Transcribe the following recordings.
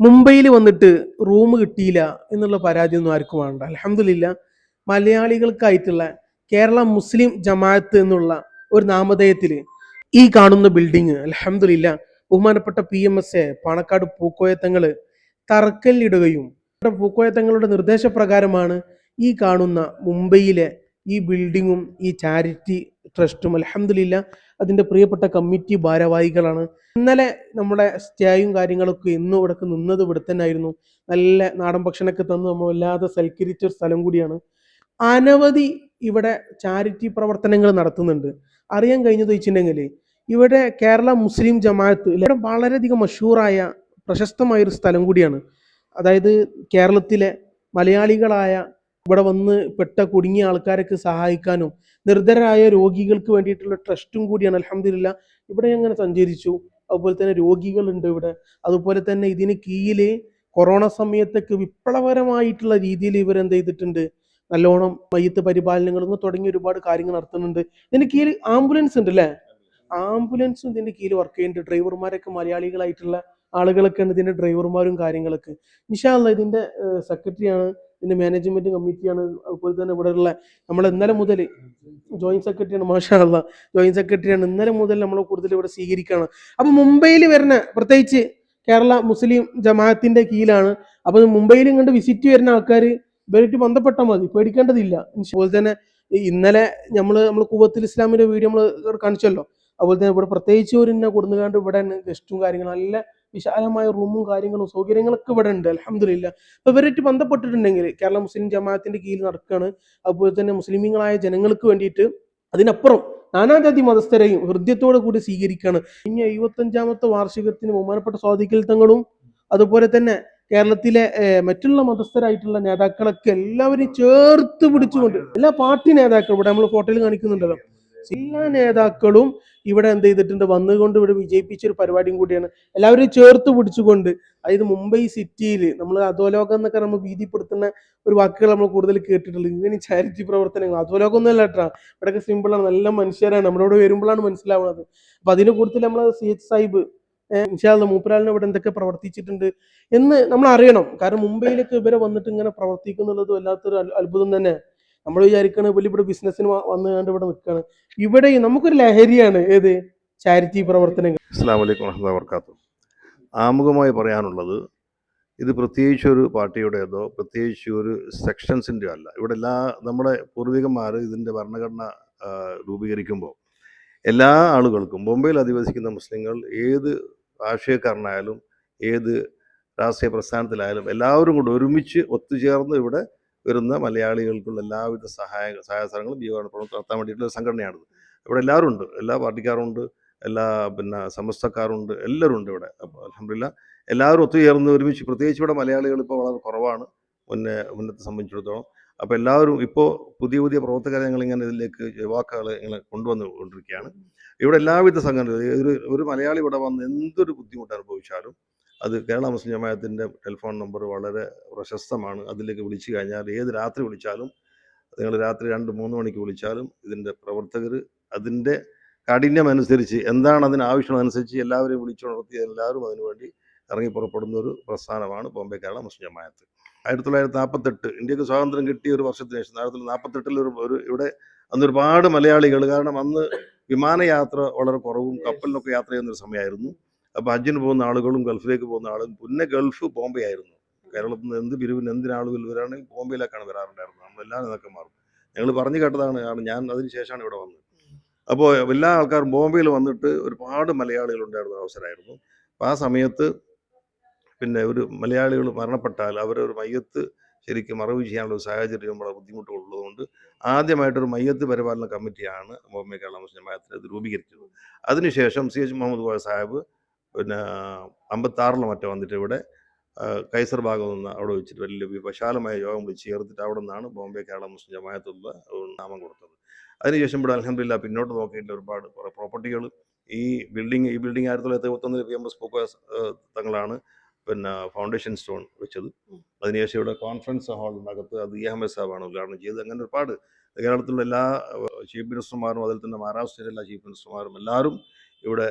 മുംബൈയിൽ വന്നിട്ട് റൂം കിട്ടിയില്ല എന്നുള്ള പരാതി ഒന്നും ആർക്കും വേണ്ട. അൽഹംദുലില്ലാ മലയാളികൾക്കായിട്ടുള്ള കേരള മുസ്ലിം ജമാഅത്ത് എന്നുള്ള ഒരു നാമധേയത്തിൽ ഈ കാണുന്ന ബിൽഡിംഗ് അൽഹംദുലില്ലാ ബഹുമാനപ്പെട്ട PMSA പാണക്കാട് പൂക്കോയത്തങ്ങള് തറക്കല്ലിടുകയും പൂക്കോയത്തങ്ങളുടെ നിർദ്ദേശപ്രകാരമാണ് ഈ കാണുന്ന മുംബൈയിലെ ഈ ബിൽഡിങ്ങും ഈ ചാരിറ്റി ട്രസ്റ്റും അൽഹംദുലില്ലാ അതിന്റെ പ്രിയപ്പെട്ട കമ്മിറ്റി ഭാരവാഹികളാണ്. ഇന്നലെ നമ്മുടെ സ്റ്റേയും കാര്യങ്ങളൊക്കെ ഇന്നും ഇവിടെ നിന്നത് ഇവിടെ തന്നെ ആയിരുന്നു. നല്ല നാടൻ ഭക്ഷണമൊക്കെ തന്ന് നമ്മൾ വല്ലാതെ സൽക്കരിച്ച ഒരു സ്ഥലം കൂടിയാണ്. അനവധി ഇവിടെ ചാരിറ്റി പ്രവർത്തനങ്ങൾ നടത്തുന്നുണ്ട്. അറിയാൻ കഴിഞ്ഞത് വെച്ചിട്ടുണ്ടെങ്കിൽ ഇവിടെ കേരള മുസ്ലിം ജമാഅത്ത് ഇവിടെ വളരെയധികം മഷൂറായ പ്രശസ്തമായ ഒരു സ്ഥലം കൂടിയാണ്. അതായത് കേരളത്തിലെ മലയാളികളായ ഇവിടെ വന്ന് കുടുങ്ങിയ ആൾക്കാരൊക്കെ സഹായിക്കാനും നിർധരായ രോഗികൾക്ക് വേണ്ടിയിട്ടുള്ള ട്രസ്റ്റും കൂടിയാണ്. അൽഹംദുലില്ലാ ഇവിടെ അങ്ങനെ സഞ്ചരിച്ചു. അതുപോലെ തന്നെ രോഗികളുണ്ട് ഇവിടെ. അതുപോലെ തന്നെ ഇതിന് കീഴിൽ കൊറോണ സമയത്തൊക്കെ വിപ്ലവകരമായിട്ടുള്ള രീതിയിൽ ഇവരെന്ത് ചെയ്തിട്ടുണ്ട്, നല്ലോണം മയ്യത്ത് പരിപാലനങ്ങളും തുടങ്ങി ഒരുപാട് കാര്യങ്ങൾ നടത്തുന്നുണ്ട്. ഇതിന്റെ കീഴിൽ ആംബുലൻസ് ഉണ്ട് അല്ലേ? ആംബുലൻസും ഇതിന്റെ കീഴിൽ വർക്ക് ചെയ്യുന്നുണ്ട്. ഡ്രൈവർമാരൊക്കെ മലയാളികളായിട്ടുള്ള ആളുകളൊക്കെയാണ് ഇതിന്റെ ഡ്രൈവർമാരും കാര്യങ്ങളൊക്കെ. ഇൻഷാ അല്ലാഹ് ഇതിന്റെ സെക്രട്ടറിയാണ്, ഇതിന്റെ മാനേജ്മെന്റ് കമ്മിറ്റിയാണ്. അതുപോലെ തന്നെ ഇവിടെയുള്ള നമ്മൾ ഇന്നലെ മുതൽ ജോയിന്റ് സെക്രട്ടറിയാണ്. മാഷാ അല്ലാഹ് ജോയിന്റ് സെക്രട്ടറിയാണ്. ഇന്നലെ മുതൽ നമ്മൾ കൂടുതൽ ഇവിടെ സ്വീകരിക്കുകയാണ്. അപ്പൊ മുംബൈയിൽ വരുന്ന പ്രത്യേകിച്ച് കേരള മുസ്ലിം ജമാഅത്തിന്റെ കീഴിലാണ്. അപ്പൊ മുംബൈയിൽ ഇങ്ങോട്ട് വിസിറ്റ് വരുന്ന ആൾക്കാർ ഇവരായിട്ട് ബന്ധപ്പെട്ടാൽ മതി, പേടിക്കേണ്ടതില്ല. അതുപോലെ തന്നെ ഇന്നലെ നമ്മൾ ഖുവത്തുൽ ഇസ്ലാമിന്റെ വീഡിയോ നമ്മൾ കാണിച്ചല്ലോ. അതുപോലെ തന്നെ ഇവിടെ പ്രത്യേകിച്ച് ഒരു കൊടുന്നുകാണ്ട് ഇവിടെ ഗസ്റ്റും കാര്യങ്ങളും നല്ല വിശാലമായ റൂമും കാര്യങ്ങളും സൗകര്യങ്ങളൊക്കെ ഇവിടെ ഉണ്ട്. അൽഹംദുലില്ലാ. അപ്പൊ ഇവരായിട്ട് ബന്ധപ്പെട്ടിട്ടുണ്ടെങ്കിൽ കേരള മുസ്ലിം ജമാഅത്തിന്റെ കീഴിൽ നടക്കുകയാണ്. അതുപോലെ തന്നെ മുസ്ലിമീങ്ങളായ ജനങ്ങൾക്ക് വേണ്ടിയിട്ട് അതിനപ്പുറം നാനാജാതി മതസ്ഥരെയും ഹൃദയത്തോടു കൂടി സ്വീകരിക്കുകയാണ്. ഇനി 75ാമത്തെ വാർഷികത്തിന് ബഹുമാനപ്പെട്ട സ്വാദിഖിൽ തങ്ങളും അതുപോലെ തന്നെ കേരളത്തിലെ മറ്റുള്ള മതസ്ഥരായിട്ടുള്ള നേതാക്കളൊക്കെ എല്ലാവരും ചേർത്ത് പിടിച്ചുകൊണ്ട് എല്ലാ പാർട്ടി നേതാക്കളും ഇവിടെ നമ്മൾ ഫോട്ടോയിൽ കാണിക്കുന്നുണ്ടല്ലോ, എല്ലാ നേതാക്കളും ഇവിടെ എന്ത് ചെയ്തിട്ടുണ്ട്, വന്നുകൊണ്ട് ഇവിടെ വിജയിപ്പിച്ച ഒരു പരിപാടിയും കൂടിയാണ്. എല്ലാവരും ചേർത്ത് പിടിച്ചുകൊണ്ട്, അതായത് മുംബൈ സിറ്റിയിൽ നമ്മൾ അധോലോകം എന്നൊക്കെ നമ്മൾ ഭീതിപ്പെടുത്തുന്ന ഒരു വാക്കുകൾ നമ്മൾ കൂടുതൽ കേട്ടിട്ടുള്ളത്. ഇങ്ങനെ ചാരിറ്റി പ്രവർത്തനങ്ങൾ അധോലോകം ഒന്നും അല്ല കേട്ടോ, ഇവിടെയൊക്കെ സിമ്പിളാണ്, നല്ല മനുഷ്യരാണ്. നമ്മളിവിടെ വരുമ്പോഴാണ് മനസ്സിലാവുന്നത്. അപ്പൊ അതിനെ കൂടുതൽ നമ്മൾ CH സാഹിബ് ഇൻഷാ അല്ലാഹ് മൂപ്പരാളിനെ ഇവിടെ എന്തൊക്കെ പ്രവർത്തിച്ചിട്ടുണ്ട് എന്ന് നമ്മൾ അറിയണം. കാരണം മുംബൈയിലൊക്കെ ഇവരെ വന്നിട്ട് ഇങ്ങനെ പ്രവർത്തിക്കുന്നുള്ളത് വല്ലാത്തൊരു അത്ഭുതം തന്നെ. നമ്മൾ വിചാരിക്കണ വലിയ ഇവിടെ ബിസിനസ്സിന് വന്നു കണ്ട് ഇവിടെ നിൽക്കുകയാണ്. ഇവിടെ നമുക്കൊരു ലഹരിയാണ് ഏത് ചാരിറ്റി പ്രവർത്തനങ്ങൾ. അസ്സലാമു അലൈക്കും വറഹ്മത്തുള്ളാഹി വബറകാതുഹു. ആമുഖമായി പറയാനുള്ളത്, ഇത് പ്രത്യേകിച്ച് ഒരു പാർട്ടിയുടേതോ പ്രത്യേകിച്ച് ഒരു സെക്ഷൻസിൻ്റെയോ അല്ല. ഇവിടെ നമ്മുടെ പൂർവികന്മാർ ഇതിൻ്റെ ഭരണഘടന രൂപീകരിക്കുമ്പോൾ എല്ലാ ആളുകൾക്കും, ബോംബെയിൽ അധിവസിക്കുന്ന മുസ്ലിങ്ങൾ ഏത് രാഷ്ട്രീയക്കാരനായാലും ഏത് രാഷ്ട്രീയ പ്രസ്ഥാനത്തിലായാലും എല്ലാവരും കൂടെ ഒരുമിച്ച് ഒത്തുചേർന്ന് ഇവിടെ വരുന്ന മലയാളികൾക്കുള്ള എല്ലാവിധ സഹായങ്ങളും ജീവന പ്രവർത്തനം നടത്താൻ വേണ്ടിയിട്ടുള്ള സംഘടനയാണിത്. ഇവിടെ എല്ലാവരും ഉണ്ട്, എല്ലാ പാർട്ടിക്കാരുണ്ട്, എല്ലാ സമസ്തക്കാരുണ്ട്, എല്ലാവരും ഉണ്ട് ഇവിടെ. അപ്പോൾ അൽഹംദുലില്ലാ എല്ലാവരും ഒത്തുചേർന്ന് ഒരുമിച്ച്, പ്രത്യേകിച്ച് ഇവിടെ മലയാളികൾ ഇപ്പോൾ വളരെ കുറവാണ് മുന്നത്തെ സംബന്ധിച്ചിടത്തോളം. അപ്പോൾ എല്ലാവരും ഇപ്പോൾ പുതിയ പുതിയ പ്രവർത്തകരെ ഞങ്ങളിങ്ങനെ ഇതിലേക്ക് യുവാക്കളെ ഇങ്ങനെ കൊണ്ടുവന്നുകൊണ്ടിരിക്കുകയാണ്. ഇവിടെ എല്ലാവിധ സംഘടന, ഒരു മലയാളി ഇവിടെ വന്ന് എന്തൊരു ബുദ്ധിമുട്ട് അനുഭവിച്ചാലും അത് കേരള മുസ്ലിം ജമാഅത്തിൻ്റെ ടെലിഫോൺ നമ്പർ വളരെ പ്രശസ്തമാണ്. അതിലേക്ക് വിളിച്ചു കഴിഞ്ഞാൽ ഏത് രാത്രി വിളിച്ചാലും, നിങ്ങൾ രാത്രി 2-3 മണിക്ക് വിളിച്ചാലും ഇതിൻ്റെ പ്രവർത്തകർ അതിൻ്റെ കാഠിന്യം അനുസരിച്ച് എന്താണ് അതിന് ആവശ്യമനുസരിച്ച് എല്ലാവരെയും വിളിച്ചുണർത്തി എല്ലാവരും അതിനുവേണ്ടി ഇറങ്ങി പുറപ്പെടുന്ന ഒരു പ്രസ്ഥാനമാണ് ബോംബെ കേരള മുസ്ലിം ജമാഅത്ത്. 1948 ഇന്ത്യക്ക് സ്വാതന്ത്ര്യം കിട്ടിയ ഒരു വർഷത്തിന് ശേഷം 1948 ഇവിടെ അന്ന് ഒരുപാട് മലയാളികൾ, കാരണം അന്ന് വിമാനയാത്ര വളരെ കുറവും കപ്പലിനൊക്കെ യാത്ര ചെയ്യുന്നൊരു സമയമായിരുന്നു. അപ്പോൾ ഹജ്ജിന് പോകുന്ന ആളുകളും ഗൾഫിലേക്ക് പോകുന്ന ആളും, പിന്നെ ഗൾഫ് ബോംബെ ആയിരുന്നു. കേരളത്തിൽ നിന്ന് എന്ത് പിരിവിന് എന്തിനാളുകൾ വരാണെങ്കിൽ ബോംബെയിലേക്കാണ് വരാറുണ്ടായിരുന്നത്. നമ്മളെല്ലാം ഇതൊക്കെ മാറും. ഞങ്ങൾ പറഞ്ഞു കേട്ടതാണ്, കാരണം ഞാൻ അതിന് ശേഷമാണ് ഇവിടെ വന്നത്. അപ്പോൾ എല്ലാ ആൾക്കാരും ബോംബെയിൽ വന്നിട്ട് ഒരുപാട് മലയാളികൾ ഉണ്ടായിരുന്ന അവസരമായിരുന്നു. അപ്പോൾ ആ സമയത്ത് പിന്നെ ഒരു മലയാളികൾ മരണപ്പെട്ടാൽ അവരൊരു മയ്യത്ത് ശരിക്കും മറവ് ചെയ്യാനുള്ള ഒരു സാഹചര്യം വളരെ ബുദ്ധിമുട്ടുള്ളതുകൊണ്ട് ആദ്യമായിട്ടൊരു മയ്യത്ത് പരിപാലന കമ്മിറ്റിയാണ് ബോംബെ കേരള മുസ്ലിം ജമാഅത്ത് ഇത് രൂപീകരിച്ചത്. അതിനുശേഷം CH മുഹമ്മദ് കോയ സാഹിബ് പിന്നെ 56 മറ്റോ വന്നിട്ട് ഇവിടെ കൈസർ ഭാഗം നിന്ന് അവിടെ വെച്ചിട്ട് വലിയ വിശാലമായ യോഗം വിളിച്ച് ചേർത്തിട്ട് അവിടെ നിന്നാണ് ബോംബെ കേരള മുസ്ലിം ജമാഅത്തുള്ള നാമം കൊടുത്തത്. അതിനുശേഷം ഇവിടെ അൽഹംദുലില്ലാ പിന്നോട്ട് നോക്കിയിട്ട് ഒരുപാട് പ്രോപ്പർട്ടികൾ ഈ ബിൽഡിംഗ് 1971 PMS പൂക്കോയ തങ്ങളാണ് ഫൗണ്ടേഷൻ സ്റ്റോൺ വെച്ചത്. അതിനുശേഷം ഇവിടെ കോൺഫറൻസ് ഹാളിനകത്ത് അത് EMS സാബാണ് ഉദ്ഘാടനം ചെയ്തത്. അങ്ങനെ ഒരുപാട് കേരളത്തിലുള്ള എല്ലാ ചീഫ് മിനിസ്റ്റർമാരും അതിൽ തന്നെ മഹാരാഷ്ട്രയിലെ എല്ലാ ചീഫ് മിനിസ്റ്റർമാരും എല്ലാവരും ഇവിടെ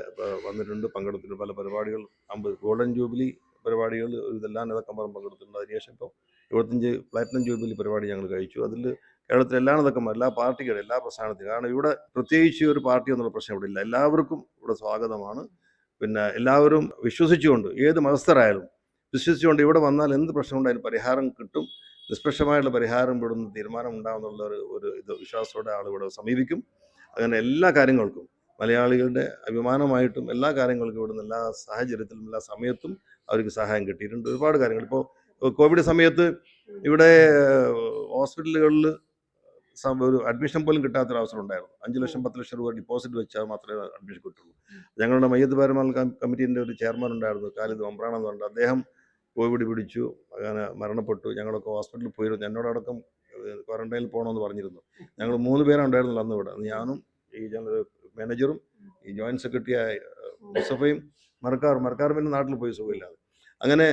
വന്നിട്ടുണ്ട്, പങ്കെടുത്തിട്ടുണ്ട്. പല പരിപാടികൾ, 50 ഗോൾഡൻ ജൂബിലി പരിപാടികൾ ഇതെല്ലാം നേതാക്കന്മാരും പങ്കെടുത്തിട്ടുണ്ട്. അതിനുശേഷം ഇപ്പോൾ 75 പ്ലാറ്റിനം ജൂബിലി പരിപാടി ഞങ്ങൾ കഴിച്ചു. അതിൽ കേരളത്തിലെ എല്ലാ നേതാക്കന്മാരും, എല്ലാ പാർട്ടികളും, എല്ലാ പ്രസ്ഥാനത്തിനും, കാരണം ഇവിടെ പ്രത്യേകിച്ച് ഒരു പാർട്ടി എന്നുള്ള പ്രശ്നം ഇവിടെ ഇല്ല. എല്ലാവർക്കും ഇവിടെ സ്വാഗതമാണ്. പിന്നെ എല്ലാവരും വിശ്വസിച്ചുകൊണ്ട്, ഏത് മതസ്ഥരായാലും വിശ്വസിച്ചുകൊണ്ട് ഇവിടെ വന്നാൽ എന്ത് പ്രശ്നമുണ്ട് അതിന് പരിഹാരം കിട്ടും, നിഷ്പക്ഷമായിട്ടുള്ള പരിഹാരം ഇവിടുന്ന് തീരുമാനം ഉണ്ടാകുന്നുള്ള ഒരു ഇത് വിശ്വാസത്തോടെ ആളുകളെ സമീപിക്കും. അങ്ങനെ എല്ലാ കാര്യങ്ങൾക്കും മലയാളികളുടെ അഭിമാനമായിട്ടും എല്ലാ കാര്യങ്ങൾക്കും ഇവിടുന്ന് എല്ലാ സാഹചര്യത്തിലും എല്ലാ സമയത്തും അവർക്ക് സഹായം കിട്ടിയിട്ടുണ്ട്. ഒരുപാട് കാര്യങ്ങൾ ഇപ്പോൾ കോവിഡ് സമയത്ത് ഇവിടെ ഹോസ്പിറ്റലുകളിൽ ഒരു അഡ്മിഷൻ പോലും കിട്ടാത്തൊരവസരം ഉണ്ടായിരുന്നു. 5 ലക്ഷം 10 ലക്ഷം രൂപ ഡിപ്പോസിറ്റ് വെച്ചാൽ മാത്രമേ അഡ്മിഷൻ കിട്ടുള്ളൂ. ഞങ്ങളുടെ മയ്യത്ത് പരമാൽ കമ്മിറ്റീൻ്റെ ഒരു ചെയർമാൻ ഉണ്ടായിരുന്നു, ഖാലിദ് വമ്പ്രാൺ എന്ന് പറഞ്ഞിട്ട്. അദ്ദേഹം കോവിഡ് പിടിച്ചു, അങ്ങനെ മരണപ്പെട്ടു. ഞങ്ങളൊക്കെ ഹോസ്പിറ്റലിൽ പോയിരുന്നു. എന്നോടടക്കം ക്വാറന്റൈനിൽ പോകണമെന്ന് പറഞ്ഞിരുന്നു. ഞങ്ങൾ 3 പേരാണ് ഉണ്ടായിരുന്നില്ല അന്ന് ഇവിടെ. ഞാനും ഈ ജനറൽ മാനേജറും ഈ ജോയിൻറ്റ് സെക്രട്ടറി മുസഫയും മർക്കാർ പിന്നെ നാട്ടിൽ പോയി സുഖമില്ലാതെ. അങ്ങനെ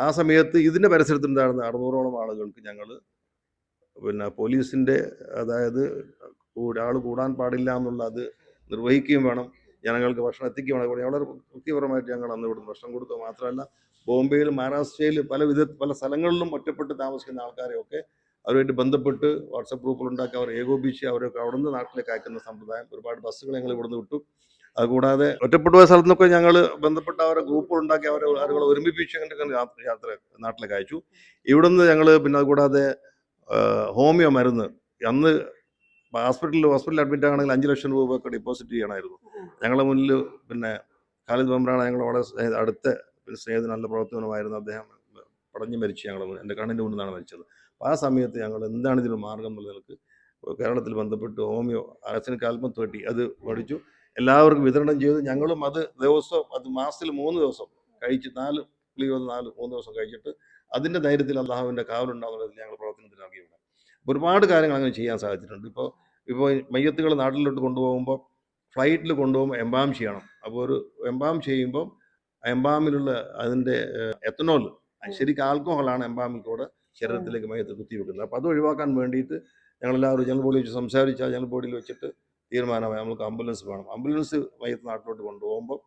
ആ സമയത്ത് ഇതിൻ്റെ പരിസരത്തുണ്ടായിരുന്ന 600ഓളം ആളുകൾക്ക് ഞങ്ങൾ പിന്നെ പോലീസിൻ്റെ, അതായത് ആൾ കൂടാൻ പാടില്ല എന്നുള്ള അത് നിർവഹിക്കുകയും വേണം, ജനങ്ങൾക്ക് ഭക്ഷണം എത്തിക്കുകയും വേണം. വളരെ വൃത്തിപരമായിട്ട് ഞങ്ങൾ അന്ന് ഇവിടുന്ന് ഭക്ഷണം കൊടുക്കുക മാത്രമല്ല, ബോംബെയിൽ മഹാരാഷ്ട്രയിൽ പല സ്ഥലങ്ങളിലും ഒറ്റപ്പെട്ട് താമസിക്കുന്ന ആൾക്കാരെയൊക്കെ അവരുമായിട്ട് ബന്ധപ്പെട്ട് വാട്സപ്പ് ഗ്രൂപ്പുകളുണ്ടാക്കി അവർ ഏകോപിച്ച് അവരൊക്കെ അവിടെ നിന്ന് നാട്ടിലേക്ക് അയക്കുന്ന സമ്പ്രദായം. ഒരുപാട് ബസ്സുകൾ ഞങ്ങൾ ഇവിടുന്ന് വിട്ടു. അതുകൂടാതെ ഒറ്റപ്പെട്ടു പോയ സ്ഥലത്തു നിന്നൊക്കെ ഞങ്ങൾ ബന്ധപ്പെട്ട് അവരെ ഗ്രൂപ്പുകളുണ്ടാക്കി ആളുകളെ ഒരുമിപ്പിച്ച് യാത്ര നാട്ടിലേക്ക് അയച്ചു. ഇവിടുന്ന് ഞങ്ങൾ പിന്നെ അതുകൂടാതെ ഹോമിയോ മരുന്ന്, അന്ന് ഹോസ്പിറ്റലിൽ അഡ്മിറ്റ് ആണെങ്കിൽ 5 ലക്ഷം രൂപ ഒക്കെ ഡിപ്പോസിറ്റ് ചെയ്യണമായിരുന്നു. ഞങ്ങളുടെ മുന്നിൽ പിന്നെ ഖാലിദ് വമ്പ്രാണ് ഞങ്ങൾ വളരെ അടുത്ത സ്നേഹത്തിന് നല്ല പ്രവർത്തനമായിരുന്നു. അദ്ദേഹം പടഞ്ഞു മരിച്ചു, എൻ്റെ കണ്ണിൻ്റെ മുന്നിൽ നിന്നാണ് മരിച്ചത്. അപ്പോൾ ആ സമയത്ത് ഞങ്ങൾ എന്താണ് ഇതിന് മാർഗം എന്നുള്ളവർക്ക് കേരളത്തിൽ ബന്ധപ്പെട്ട് ഹോമിയോ അച്ഛന് കാൽമം തോട്ടി അത് മേടിച്ചു, എല്ലാവർക്കും വിതരണം ചെയ്തു. ഞങ്ങളും അത് മാസത്തിൽ 3 ദിവസം കഴിച്ച് 3 ദിവസം കഴിച്ചിട്ട് അതിൻ്റെ ധൈര്യത്തിൽ അള്ളാഹുവിൻ്റെ കാവലുണ്ടാകുന്നതിൽ ഞങ്ങൾ പ്രവർത്തനത്തിൽ ഇറങ്ങിയിട്ടുണ്ട്. ഒരുപാട് കാര്യങ്ങൾ അങ്ങനെ ചെയ്യാൻ സാധിച്ചിട്ടുണ്ട്. ഇപ്പോൾ മയ്യത്തുകൾ നാട്ടിലോട്ട് കൊണ്ടുപോകുമ്പോൾ ഫ്ലൈറ്റിൽ കൊണ്ടുപോകുമ്പോൾ എംബാം ചെയ്യണം. അപ്പോൾ ഒരു എംബാം ചെയ്യുമ്പോൾ എംബാമിലുള്ള അതിൻ്റെ എത്തനോൾ, ശരിക്കും ആൽക്കഹോളാണ് എംബാമിൽ കൂടെ ശരീരത്തിലേക്ക് മയ്യത്ത് കുത്തിവെക്കുന്നത്. അപ്പോൾ അത് ഒഴിവാക്കാൻ വേണ്ടിയിട്ട് ഞങ്ങളെല്ലാവരും ജനറൽ ബോഡിയിൽ വെച്ച് സംസാരിച്ചാൽ ജനറൽ ബോഡിയിൽ വെച്ചിട്ട് തീരുമാനമായി നമുക്ക് ആംബുലൻസ് വേണം. ആംബുലൻസ് മയ്യത്ത് നാട്ടിലോട്ട് കൊണ്ടുപോകുമ്പോൾ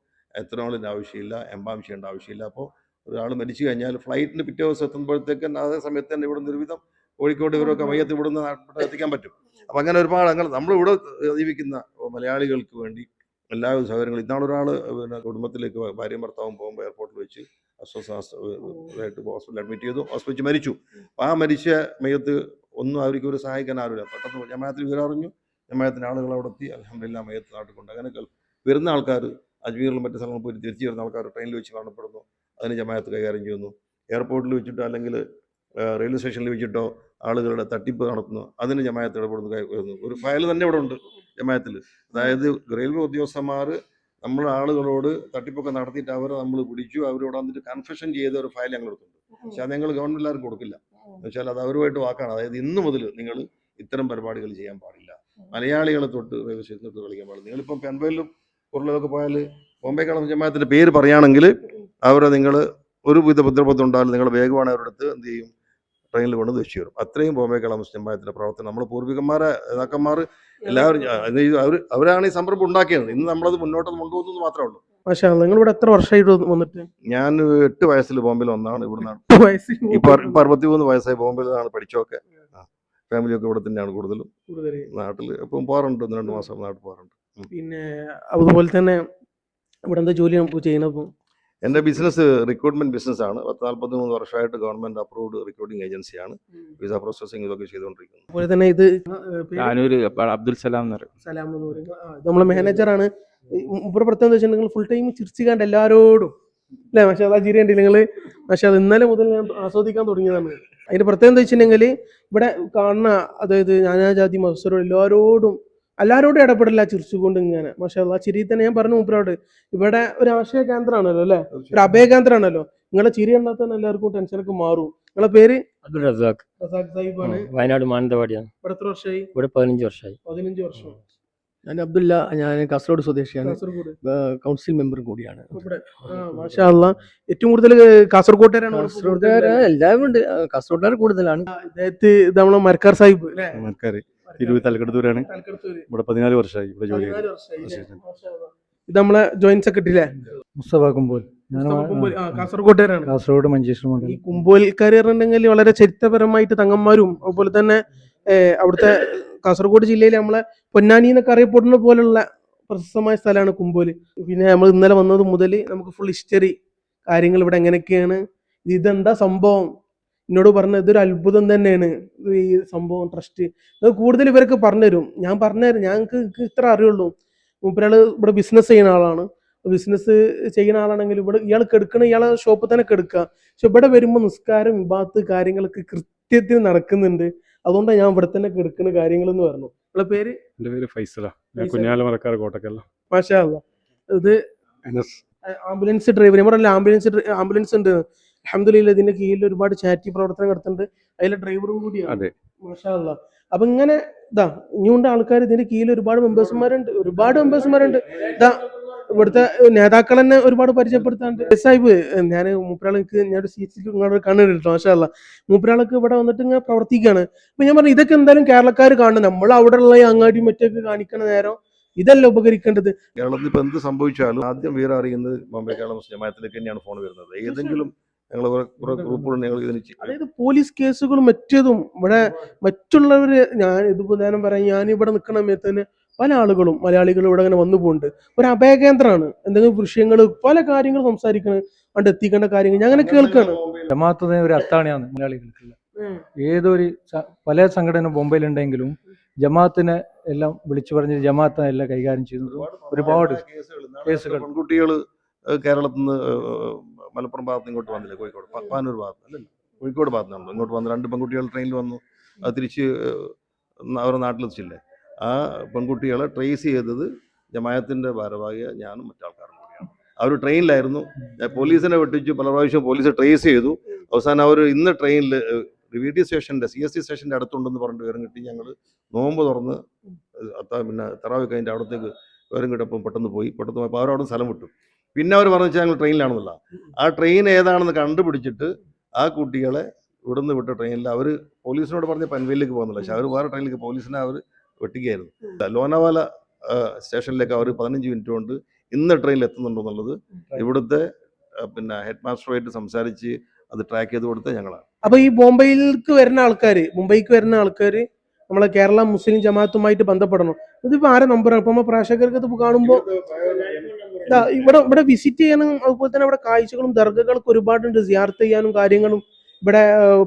എത്തനോളിൻ്റെ ആവശ്യമില്ല, എംബാം ചെയ്യേണ്ട ആവശ്യമില്ല. അപ്പോൾ ഒരാൾ മരിച്ചു കഴിഞ്ഞാൽ ഫ്ലൈറ്റിന് പിറ്റേ ദിവസം എത്തുമ്പോഴത്തേക്ക് അതേ സമയത്ത് തന്നെ ഇവിടെ ഒരുവിധം കോഴിക്കോട് ഇവരൊക്കെ മയ്യത്ത് ഇവിടുന്ന് നാട്ടിൽ എത്തിക്കാൻ പറ്റും. അപ്പോൾ അങ്ങനെ ഒരുപാട് നമ്മളിവിടെ ജീവിക്കുന്ന മലയാളികൾക്ക് വേണ്ടി എല്ലാവിധ സൗകര്യങ്ങളും. ഇന്നാളൊരാൾ പിന്നെ കുടുംബത്തിലേക്ക് ഭാര്യയും ഭർത്താവും പോകുമ്പോൾ എയർപോർട്ടിൽ വെച്ച് അസ്വസ്ഥമായിട്ട് ഹോസ്പിറ്റലിൽ അഡ്മിറ്റ് ചെയ്തു, ഹോസ്പിറ്റലിൽ മരിച്ചു. അപ്പോൾ ആ മരിച്ച മയ്യത്ത് ഒന്നും അവർക്ക് ഒരു സഹായിക്കാൻ ആരുമില്ല. പെട്ടെന്ന് ജമാഅത്തിൽ വിവരറിഞ്ഞു, ജമാഅത്തിൻ്റെ ആളുകൾ അവിടെ എത്തി, അൽഹംദുലില്ലാഹ് മയ്യത്ത് നാട്ടിൽ കൊണ്ട്. അങ്ങനെ വരുന്ന ആൾക്കാർ അജ്മീറിലും മറ്റു സ്ഥലങ്ങളിൽ പോയി തിരിച്ചു വരുന്ന ആൾക്കാർ ട്രെയിനിൽ വെച്ച് മരണപ്പെടുന്നു, അതിന് ജമാഅത്ത് കൈകാര്യം ചെയ്യുന്നു. എയർപോർട്ടിൽ വെച്ചിട്ടോ അല്ലെങ്കിൽ റെയിൽവേ സ്റ്റേഷനിൽ വെച്ചിട്ടോ ആളുകളുടെ തട്ടിപ്പ് നടത്തുന്നു, അതിന് ജമാഅത്ത് ഇടപെടുന്നു. ഒരു ഫയൽ തന്നെ ഇവിടെ ഉണ്ട് ജമാഅത്തിൽ. അതായത് റെയിൽവേ ഉദ്യോഗസ്ഥന്മാർ നമ്മുടെ ആളുകളോട് തട്ടിപ്പൊക്കെ നടത്തിയിട്ട് അവരെ നമ്മൾ പിടിച്ചു, അവരോട് വന്നിട്ട് കൺഫെഷൻ ചെയ്ത ഒരു ഫയൽ ഞങ്ങൾ എടുത്തിട്ടുണ്ട്. പക്ഷെ അത് ഞങ്ങൾ ഗവൺമെന്റ് എല്ലാവർക്കും കൊടുക്കില്ല. എന്ന് വെച്ചാൽ അത് അവരുമായിട്ട് വാക്കാണ്. അതായത് ഇന്ന് മുതൽ നിങ്ങൾ ഇത്തരം പരിപാടികൾ ചെയ്യാൻ പാടില്ല, മലയാളികളെ തൊട്ട് റെയിൽവേ സ്റ്റേഷനിൽ തൊട്ട് കളിക്കാൻ പാടില്ല. നിങ്ങളിപ്പം പെൻവയിലും ഉരുളൊക്കെ പോയാൽ ബോംബെ കളർ ജമാഅത്തിൻ്റെ പേര് പറയുകയാണെങ്കിൽ അവരെ നിങ്ങൾ ഒരു വിധ ഉപദ്രവത്തിൽ ഉണ്ടായാലും നിങ്ങൾ വേഗമാണ് അവരുടെ അടുത്ത് എന്ത് ചെയ്യും, ട്രെയിനിൽ കൊണ്ട് വെച്ച് വരും. അത്രയും ബോംബെ കളർ ജമാഅത്തിൻ്റെ പ്രവർത്തനം നമ്മൾ പൂർവികന്മാരെ നേതാക്കന്മാർ എല്ലാവരും അവരാണ് ഈ സംരംഭം ഉണ്ടാക്കിയത്. ഇന്ന് നമ്മളത് മുന്നോട്ട് കൊണ്ടുപോകുന്നത് മാത്രമേ ഉള്ളൂ. മാഷാ അല്ലാ. നിങ്ങൾ ഇവിടെ എത്ര വർഷമായിട്ട് വന്നിട്ട്? ഞാൻ 8 വയസ്സിൽ ബോംബെയിൽ വന്നതാണ്. ഇവിടുന്നാണ് ഇപ്പൊ 63 വയസ്സായി. ബോംബെയിലാണ് പഠിച്ചൊക്കെ. ഫാമിലിയൊക്കെ ഇവിടെ തന്നെയാണ് കൂടുതലും. നാട്ടിൽ ഇപ്പം പോകാറുണ്ട്, 1-2 മാസം നാട്ടിൽ പോകാറുണ്ട്. പിന്നെ അതുപോലെ തന്നെ ഇവിടെ എന്താ ജോലി ചെയ്യുന്നത്? എൻ്റെ ബിസിനസ് റിക്രൂട്ട്മെന്റ് ബിസിനസ്സാണ്. 43 വർഷമായിട്ട് ഗവൺമെന്റ് അപ്രൂവ്ഡ് റിക്രൂട്ടിംഗ് ഏജൻസിയാണ്. വിസ പ്രോസസ്സിംഗ് ഇതൊക്കെ ചെയ്തുകൊണ്ടിരിക്കുന്നത്. അതുപോലെ തന്നെ ഇത് അബ്ദുൽ സലാം എന്ന് പറയും. സലാം എന്ന് പറയും. നമ്മളെ മാനേജറാണ്. ഇപ്പോൾ പ്രത്യേകം വെച്ചിട്ടുണ്ടെങ്കിൽ ഫുൾ ടൈം ചിരിച്ചുകാണ്ട് എല്ലാവരോടും അല്ലേ പക്ഷെ അതാ ചിരി കണ്ടില്ല നിങ്ങൾ. പക്ഷെ അത് ഇന്നലെ മുതൽ ഞാൻ ആസ്വദിക്കാൻ തുടങ്ങിയതാണ്. അതിന്റെ പ്രത്യേകം എന്താ വെച്ചിട്ടുണ്ടെങ്കിൽ ഇവിടെ കാണുന്ന അതായത് നാനാജാതി മത്സരം എല്ലാവരോടും ഇടപെടില്ല, ചിരിച്ചുകൊണ്ട് ഇങ്ങനെ. പക്ഷെ ആ ചിരി തന്നെ ഞാൻ പറഞ്ഞു മൂപ്പരോട്, ഇവിടെ ഒരു ആശയ കേന്ദ്രമാണല്ലോ അല്ലെ, ഒരു അഭയ കേന്ദ്രമാണല്ലോ. നിങ്ങളെ ചിരി കണ്ടാൽ തന്നെ എല്ലാവർക്കും ടെൻഷനൊക്കെ മാറും. നിങ്ങളെ പേര്? അബ്ദുൾ റസാഖ് സാഹിബാണ്. വയനാട് മാനന്തവാടിയാണ്. ഇവിടെ എത്ര വർഷമായി? ഇവിടെ 15 വർഷമായി. 15 വർഷം. ഞാൻ അബ്ദുല്ല, ഞാൻ കാസർഗോഡ് സ്വദേശിയാണ്, കാസർഗോഡ് കൗൺസിൽ മെമ്പറും കൂടിയാണ്. മാഷാ അല്ലാ. ഏറ്റവും കൂടുതൽ കാസർഗോട്ടുകാരാണ്. എല്ലാവരും ഉണ്ട്, കാസർഗോഡുകാർ കൂടുതലാണ്. ഇദ്ദേഹത്ത് ഇത് നമ്മളെ മരക്കാർ സാഹിബ് തിരുവി തലക്കെടുത്തൂരാണ്. ഇവിടെ 14 വർഷമായി ഇവിടെ ജോലി. ഇത് നമ്മളെ ജോയിന്റ് സെക്രട്ടറി അല്ലേ? മുസ്തഫ കുമ്പോൽ. ഞാൻ കാസർഗോട്ടുകാരാണ്. കാസർഗോഡ് മഞ്ചേശ്വരം ഈ മണ്ഡലം. കുമ്പോൽക്കാർ പറഞ്ഞിട്ടുണ്ടെങ്കിൽ വളരെ ചരിത്രപരമായിട്ട് തങ്ങന്മാരും അതുപോലെ തന്നെ അവിടുത്തെ കാസർഗോഡ് ജില്ലയിൽ നമ്മളെ പൊന്നാനി എന്നൊക്കെ അറിയപ്പെടുന്ന പോലുള്ള പ്രശസ്തമായ സ്ഥലമാണ് കുമ്പോല്. പിന്നെ നമ്മൾ ഇന്നലെ വന്നത് മുതൽ നമുക്ക് ഫുൾ ഹിസ്റ്ററി കാര്യങ്ങൾ ഇവിടെ എങ്ങനെയൊക്കെയാണ്, ഇതെന്താ സംഭവം എന്നോട് പറഞ്ഞ ഇതൊരു അത്ഭുതം തന്നെയാണ് ഈ സംഭവം ട്രസ്റ്റ്. അത് കൂടുതൽ ഇവരൊക്കെ പറഞ്ഞുതരും. ഞാൻ പറഞ്ഞുതരും, ഞങ്ങൾക്ക് ഇത്ര അറിയുള്ളൂ. മൂപ്പരാള് ഇവിടെ ബിസിനസ് ചെയ്യുന്ന ആളാണ്. ബിസിനസ് ചെയ്യുന്ന ആളാണെങ്കിൽ ഇവിടെ ഇയാൾ കെടുക്കണ ഇയാളെ ഷോപ്പിൽ തന്നെ കെടുക്കുക. പക്ഷെ ഇവിടെ വരുമ്പോൾ നിസ്കാരം വിഭാഗത്ത് കാര്യങ്ങളൊക്കെ കൃത്യത്തിൽ നടക്കുന്നുണ്ട്. അതുകൊണ്ടാണ് ഞാൻ ഇവിടെ തന്നെ കെടുക്കുന്ന കാര്യങ്ങൾ എന്ന് പറഞ്ഞു. നിങ്ങളെ പേര്? എൻ്റെ പേര് ഫൈസല. കുഞ്ഞാലമറക്കാർ കോട്ടക്കല്ല. മാഷാ അല്ലാ. ഇത് ആംബുലൻസ് ഡ്രൈവർ. ഞാൻ പറഞ്ഞില്ല ആംബുലൻസ് ഉണ്ട്. അൽഹംദുലില്ലാ ഇതിന്റെ കീഴിൽ ഒരുപാട് ചാരിറ്റി പ്രവർത്തനം നടത്തുന്നുണ്ട്. അതിലെ ഡ്രൈവറും കൂടിയാണ്. അതെ. മാഷാ അല്ലാ. അപ്പൊ ഇങ്ങനെ ഇതാ ഇനിയുണ്ട് ആൾക്കാർ ഇതിന്റെ കീഴിൽ ഒരുപാട് മെമ്പേഴ്സ്മാരുണ്ട്. ഇതാ ഇവിടുത്തെ നേതാക്കൾ തന്നെ ഒരുപാട് പരിചയപ്പെടുത്താണ്ട്. സാഹിബ് ഞാൻ മൂപ്പരാൾക്ക് ഞാനൊരു സീറ്റിൽ നിങ്ങളുടെ കണ്ണിട്ടോ. മാഷാ അല്ലാ. മൂപ്പരാൾക്ക് ഇവിടെ വന്നിട്ട് ഇങ്ങനെ പ്രവർത്തിക്കുകയാണ്. അപ്പൊ ഞാൻ പറഞ്ഞു ഇതൊക്കെ എന്തായാലും കേരളക്കാർ കാണണം. നമ്മൾ അവിടെ ഉള്ള അങ്ങാടി മറ്റൊക്കെ കാണിക്കണ നേരം ഇതല്ല ഉപകരിക്കേണ്ടത്. കേരളത്തിൽ ഇപ്പം എന്ത് സംഭവിച്ചാലും ആദ്യം വിവരം അറിയുന്നത് ബോംബെ കേരള മുസ്ലിം ജമാഅത്തിലേക്ക് തന്നെയാണ് ഫോൺ വരുന്നത്. ഏതെങ്കിലും ഞങ്ങൾ കുറെ ഗ്രൂപ്പുകൾ ഞങ്ങൾ ഇതിന് അതായത് പോലീസ് കേസുകളും മറ്റേതും ഇവിടെ മറ്റുള്ളവര് ഞാൻ ഇതുപോലെ പറയാം, ഞാൻ ഇവിടെ നിൽക്കുന്ന സമയത്ത് തന്നെ പല ആളുകളും മലയാളികളും ഇവിടെ അങ്ങനെ വന്നു പോകുന്നുണ്ട്. ഒരു അഭയകേന്ദ്രമാണ്. എന്തെങ്കിലും വിഷയങ്ങൾ പല കാര്യങ്ങൾ സംസാരിക്കണം, അവിടെ എത്തിക്കേണ്ട കാര്യങ്ങൾ ഞാൻ അങ്ങനെ കേൾക്കാണ്. ജമാഅത്ത് ഒരു അത്താണിയാണ് മലയാളികൾക്കുള്ള. ഏതൊരു പല സംഘടന ബോംബെയിലുണ്ടെങ്കിലും ജമാഅത്തിനെ എല്ലാം വിളിച്ചു പറഞ്ഞ് ജമാഅത്തിനെ എല്ലാം കൈകാര്യം ചെയ്യുന്നത് ഒരുപാട് കേസുകൾ. പെൺകുട്ടികൾ കേരളത്തിൽ നിന്ന് മലപ്പുറം ഭാഗത്ത് നിന്ന് ഇങ്ങോട്ട് വന്നില്ലേ, കോഴിക്കോട് പാനൂർ ഭാഗത്ത് അല്ലല്ലോ, കോഴിക്കോട് ഭാഗത്ത് നിന്നാണ് ഇങ്ങോട്ട് വന്ന് 2 പെൺകുട്ടികൾ ട്രെയിനിൽ വന്നു. അത് തിരിച്ച് അവരുടെ നാട്ടിലെത്തിച്ചില്ലേ. ആ പെൺകുട്ടികളെ ട്രേസ് ചെയ്തത് ജമാഅത്തിൻ്റെ ഭാരവാഹിയ ഞാനും മറ്റാൾക്കാരും കൂടിയാണ്. അവർ ട്രെയിനിലായിരുന്നു. പോലീസിനെ വെട്ടിച്ചു, പല പ്രാവശ്യം പോലീസ് ട്രേസ് ചെയ്തു. അവസാനം അവർ ഇന്ന് ട്രെയിനിൽ VT സ്റ്റേഷൻ്റെ CST സ്റ്റേഷൻ്റെ അടുത്തുണ്ടെന്ന് പറഞ്ഞിട്ട് വിവരം കിട്ടി. ഞങ്ങൾ നോമ്പ് തുറന്ന് പിന്നെ തറാവി കഴിഞ്ഞിട്ട് അവിടത്തേക്ക് വിവരം കിട്ടപ്പം പെട്ടെന്ന് പോയപ്പോൾ അവരവിടെ സ്ഥലം വിട്ടു. പിന്നെ അവർ പറഞ്ഞു വെച്ചാൽ ഞങ്ങൾ ട്രെയിനിലാണെന്നില്ല. ആ ട്രെയിൻ ഏതാണെന്ന് കണ്ടുപിടിച്ചിട്ട് ആ കുട്ടികളെ ഇവിടുന്ന് വിട്ട ട്രെയിനിൽ അവർ പോലീസിനോട് പറഞ്ഞ് പൻവേലിലേക്ക് പോകുന്നില്ല. പക്ഷെ അവർ വേറെ ട്രെയിനിലേക്ക് പോലീസിനെ അവർ വെട്ടിക്കുകയായിരുന്നു. ലോനാവാല സ്റ്റേഷനിലേക്ക് അവർ 15 മിനിറ്റ് കൊണ്ട് ഇന്ന് ട്രെയിനിൽ എത്തുന്നുണ്ടെന്നുള്ളത് ഇവിടുത്തെ പിന്നെ ഹെഡ് മാസ്റ്ററുമായിട്ട് സംസാരിച്ച് അത് ട്രാക്ക് ചെയ്ത് കൊടുത്ത് ഞങ്ങളാണ്. അപ്പൊ ഈ മുംബൈക്ക് വരുന്ന ആൾക്കാര് നമ്മളെ കേരള മുസ്ലിം ജമാഅത്തുമായിട്ട് ബന്ധപ്പെടണം. ഇതിപ്പോ ആരെ നമ്പറാണ്? ഇപ്പൊ നമ്മൾ പ്രേക്ഷകർക്ക് ഇത് കാണുമ്പോൾ ഇവിടെ വിസിറ്റ് ചെയ്യാനും അതുപോലെ തന്നെ ഇവിടെ കാഴ്ചകളും ദർഗകളൊക്കെ ഒരുപാടുണ്ട്. സിയാർത്ത് ചെയ്യാനും കാര്യങ്ങളും. ഇവിടെ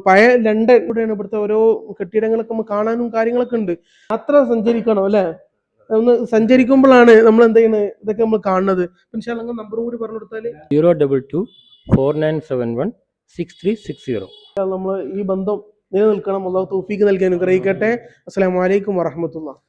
പഴയ ലണ്ടൻ ഇവിടെയാണ്. ഇവിടുത്തെ ഓരോ കെട്ടിടങ്ങളൊക്കെ നമ്മൾ കാണാനും കാര്യങ്ങളൊക്കെ ഉണ്ട്. അത്ര സഞ്ചരിക്കണം അല്ലെ? ഒന്ന് സഞ്ചരിക്കുമ്പോഴാണ് നമ്മൾ എന്ത് ചെയ്യുന്നത്, ഇതൊക്കെ നമ്മൾ കാണുന്നത്. നമ്പറും കൂടി പറഞ്ഞു കൊടുത്താല് 02249716360. നമ്മൾ ഈ ബന്ധം നിലനിൽക്കണം. അല്ലാഹു തൗഫീഖ് നൽകി അനുഗ്രഹിക്കട്ടെ. അസ്സലാമു അലൈക്കും വറഹ്മത്തുള്ളാഹി.